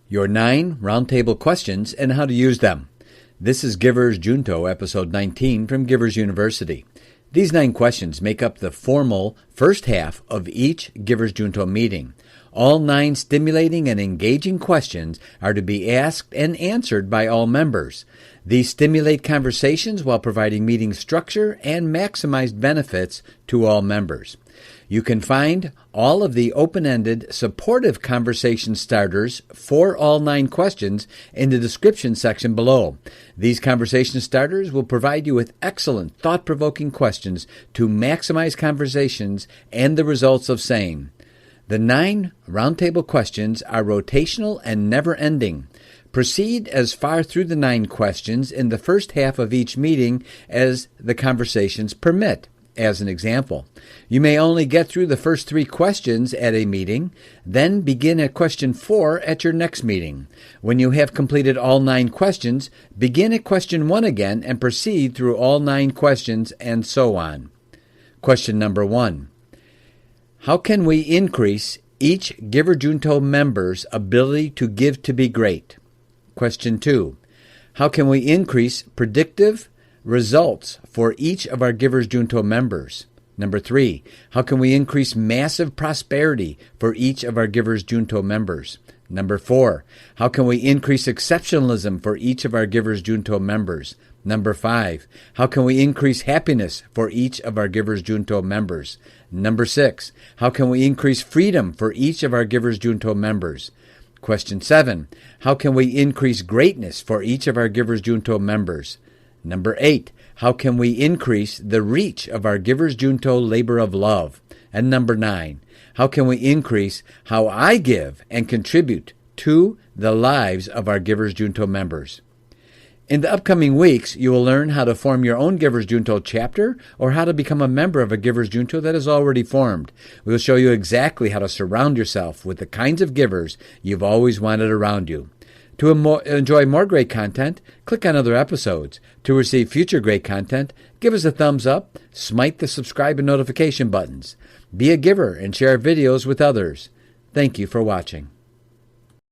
Your 9 roundtable questions and how to use them. This is Givers Junto, episode 19 from Givers University. These 9 questions make up the formal first half of each Givers Junto meeting. All 9 stimulating and engaging questions are to be asked and answered by all members. These stimulate conversations while providing meeting structure and maximize benefits to all members. You can find all of the open-ended, supportive conversation starters for all 9 questions in the description section below. These conversation starters will provide you with excellent, thought-provoking questions to maximize conversations and the results of same. The 9 roundtable questions are rotational and never-ending. Proceed as far through the 9 questions in the first half of each meeting as the conversations permit. As an example, you may only get through the first 3 questions at a meeting, then begin at question 4 at your next meeting. When you have completed all 9 questions, begin at question 1 again and proceed through all 9 questions and so on. Question number 1. How can we increase each Giver Junto member's ability to give to be great? Question 2. How can we increase predictive results for each of our Givers Junto members? Number 3, how can we increase massive prosperity for each of our Givers Junto members? Number 4, how can we increase exceptionalism for each of our Givers Junto members? Number 5, how can we increase happiness for each of our Givers Junto members? Number 6, how can we increase freedom for each of our Givers Junto members? Question 7, how can we increase greatness for each of our Givers Junto members? Number 8, how can we increase the reach of our Givers Junto labor of love? And number 9, how can we increase how I give and contribute to the lives of our Givers Junto members? In the upcoming weeks, you will learn how to form your own Givers Junto chapter or how to become a member of a Givers Junto that is already formed. We will show you exactly how to surround yourself with the kinds of givers you've always wanted around you. To enjoy more great content, click on other episodes. To receive future great content, give us a thumbs up, smite the subscribe and notification buttons. Be a giver and share videos with others. Thank you for watching.